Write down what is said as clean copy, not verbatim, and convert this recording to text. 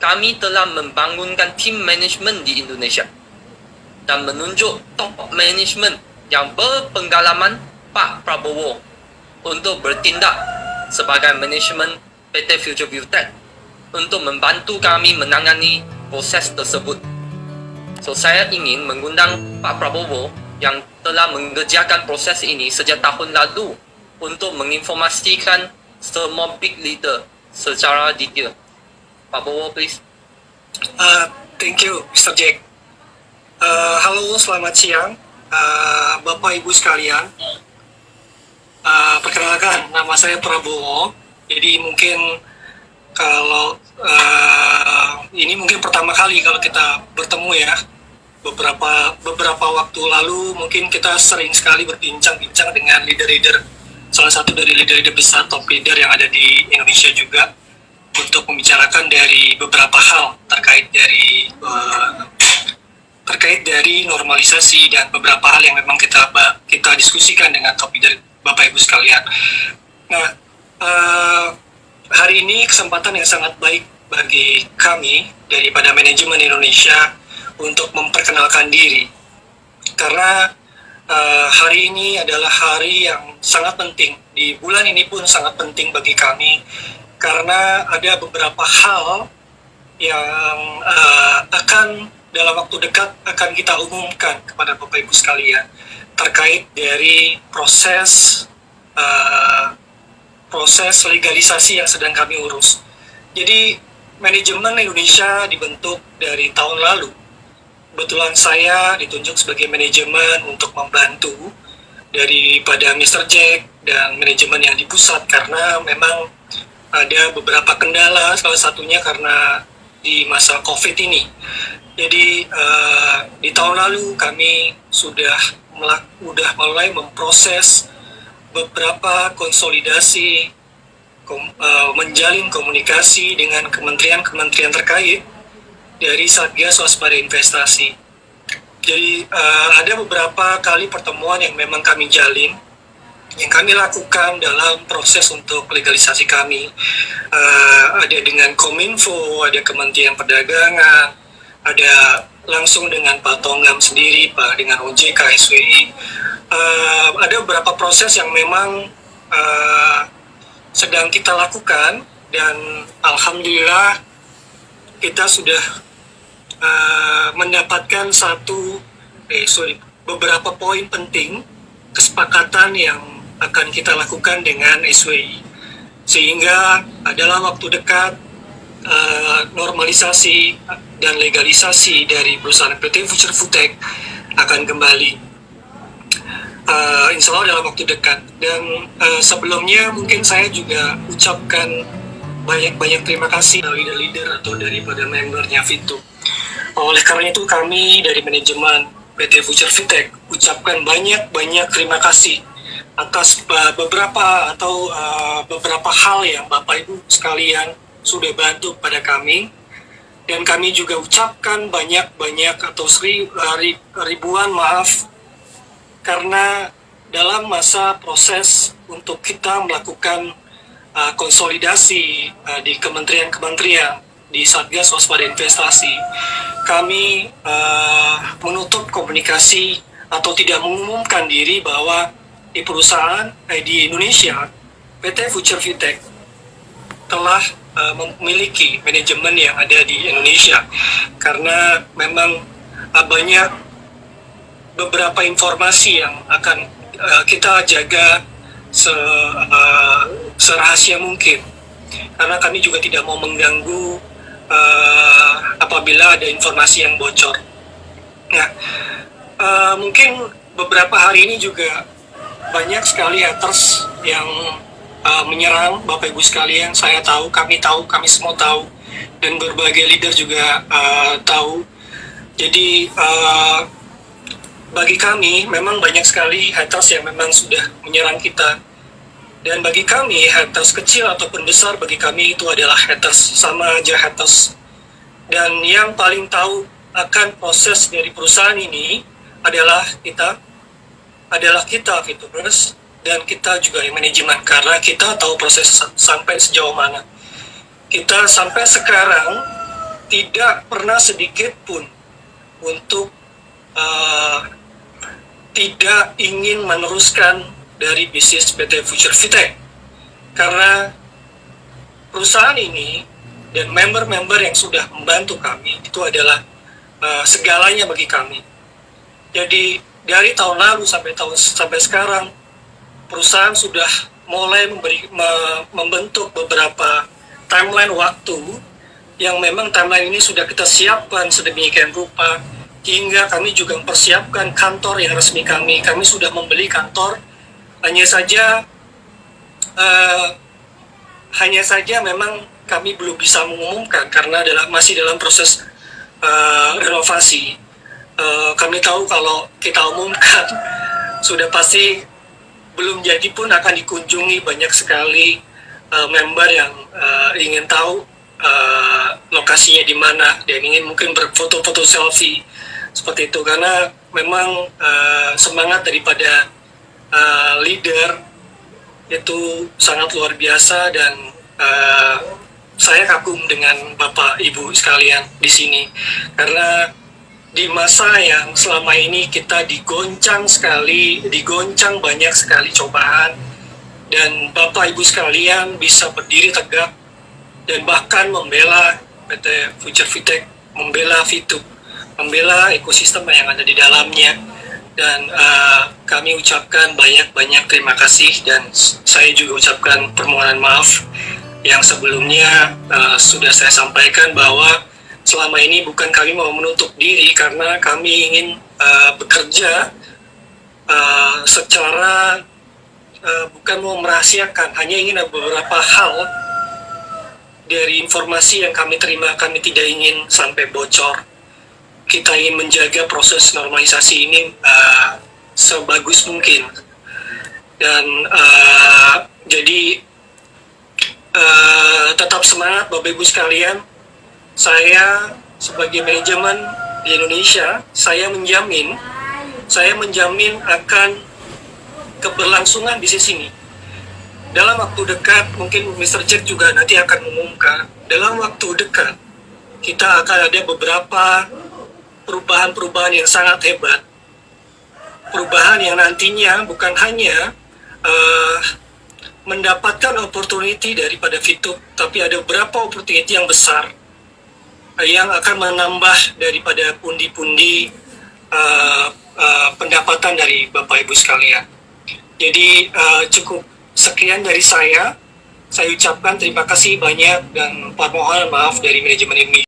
kami telah membangunkan tim manajemen di Indonesia dan menunjuk top manajemen yang berpengalaman Pak Prabowo untuk bertindak sebagai manajemen PT Future View Tech untuk membantu kami menangani proses tersebut. So, saya ingin mengundang Pak Prabowo yang telah mengerjakan proses ini sejak tahun lalu untuk menginformasikan semua big leader secara detail. Pak Prabowo, please. Thank you, Mr. Jack. Halo, selamat siang, Bapak Ibu sekalian. Perkenalkan, nama saya Prabowo. Jadi mungkin kalau ini mungkin pertama kali kalau kita bertemu ya. Beberapa waktu lalu mungkin kita sering sekali berbincang-bincang dengan leader-leader, salah satu dari leader-leader besar, top leader yang ada di Indonesia juga, untuk membicarakan dari beberapa hal terkait dari normalisasi dan beberapa hal yang memang kita diskusikan dengan top leader Bapak Ibu sekalian. Nah, hari ini kesempatan yang sangat baik bagi kami daripada manajemen Indonesia untuk memperkenalkan diri, karena hari ini adalah hari yang sangat penting. Di bulan ini pun sangat penting bagi kami karena ada beberapa hal yang akan dalam waktu dekat akan kita umumkan kepada Bapak Ibu sekalian terkait dari proses legalisasi yang sedang kami urus. Jadi manajemen Indonesia dibentuk dari tahun lalu. Kebetulan saya ditunjuk sebagai manajemen untuk membantu daripada Mr. Jack dan manajemen yang di pusat, karena memang ada beberapa kendala, salah satunya karena di masa COVID ini. Jadi di tahun lalu kami sudah mulai memproses beberapa konsolidasi, menjalin komunikasi dengan kementerian-kementerian terkait dari Satgas Waspada Investasi. Jadi ada beberapa kali pertemuan yang memang kami jalin, yang kami lakukan dalam proses untuk legalisasi kami. Ada dengan Kominfo, ada Kementerian Perdagangan, ada langsung dengan Pak Tonggam sendiri, Pak dengan OJK, SWI. Ada beberapa proses yang memang sedang kita lakukan, dan alhamdulillah kita sudah mendapatkan beberapa poin penting kesepakatan yang akan kita lakukan dengan SWI, sehingga dalam waktu dekat normalisasi dan legalisasi dari perusahaan PT Future View Tech akan kembali, insya Allah dalam waktu dekat. Dan sebelumnya mungkin saya juga ucapkan banyak terima kasih dari leader atau daripada membernya Fitu. Oleh karena itu kami dari manajemen PT Future View Tech ucapkan banyak terima kasih atas beberapa hal yang Bapak Ibu sekalian sudah bantu pada kami, dan kami juga ucapkan banyak atau ribuan maaf karena dalam masa proses untuk kita melakukan konsolidasi di kementerian-kementerian di Satgas Waspada Investasi, kami menutup komunikasi atau tidak mengumumkan diri bahwa di perusahaan di Indonesia PT Future View Tech telah memiliki manajemen yang ada di Indonesia, karena memang banyak beberapa informasi yang akan kita jaga serahasia mungkin, karena kami juga tidak mau mengganggu apabila ada informasi yang bocor. Nah, mungkin beberapa hari ini juga banyak sekali haters yang menyerang Bapak Ibu sekalian. Saya tahu, kami semua tahu, dan berbagai leader juga tahu. Jadi bagi kami memang banyak sekali haters yang memang sudah menyerang kita. Dan bagi kami, haters kecil ataupun besar, bagi kami itu adalah haters, sama aja haters. Dan yang paling tahu akan proses dari perusahaan ini adalah kita Fitubers, dan kita juga yang manajemen, karena kita tahu proses sampai sejauh mana. Kita sampai sekarang tidak pernah sedikit pun untuk tidak ingin meneruskan dari bisnis PT Future Fitech, karena perusahaan ini dan member-member yang sudah membantu kami itu adalah segalanya bagi kami. Jadi dari tahun lalu sampai sekarang, perusahaan sudah mulai membentuk beberapa timeline waktu yang memang timeline ini sudah kita siapkan sedemikian rupa, hingga kami juga mempersiapkan kantor yang resmi kami. Kami sudah membeli kantor, hanya saja memang kami belum bisa mengumumkan karena masih dalam proses renovasi. Kami tahu kalau kita umumkan sudah pasti belum jadi pun akan dikunjungi banyak sekali member yang ingin tahu lokasinya di mana dan ingin mungkin berfoto-foto selfie seperti itu, karena memang semangat daripada leader itu sangat luar biasa, dan saya kagum dengan Bapak Ibu sekalian di sini, karena di masa yang selama ini kita digoncang banyak sekali cobaan, dan Bapak Ibu sekalian bisa berdiri tegak dan bahkan membela PT Future Fitech, membela Fitup, membela ekosistem yang ada di dalamnya. Dan kami ucapkan banyak-banyak terima kasih, dan saya juga ucapkan permohonan maaf yang sebelumnya sudah saya sampaikan bahwa selama ini bukan kami mau menutup diri, karena kami ingin bekerja secara bukan mau merahasiakan, hanya ingin ada beberapa hal dari informasi yang kami terima, kami tidak ingin sampai bocor. Kita ingin menjaga proses normalisasi ini sebagus mungkin, dan jadi tetap semangat Bapak Ibu sekalian. Saya sebagai manajemen di Indonesia, saya menjamin akan keberlangsungan bisnis ini. Dalam waktu dekat, mungkin Mr. Jack juga nanti akan mengumumkan, dalam waktu dekat kita akan ada beberapa perubahan-perubahan yang sangat hebat. Perubahan yang nantinya bukan hanya mendapatkan opportunity daripada Fitup, tapi ada beberapa opportunity yang besar yang akan menambah daripada pundi-pundi pendapatan dari Bapak Ibu sekalian. Jadi cukup sekian dari saya. Saya ucapkan terima kasih banyak dan permohonan maaf dari manajemen ini.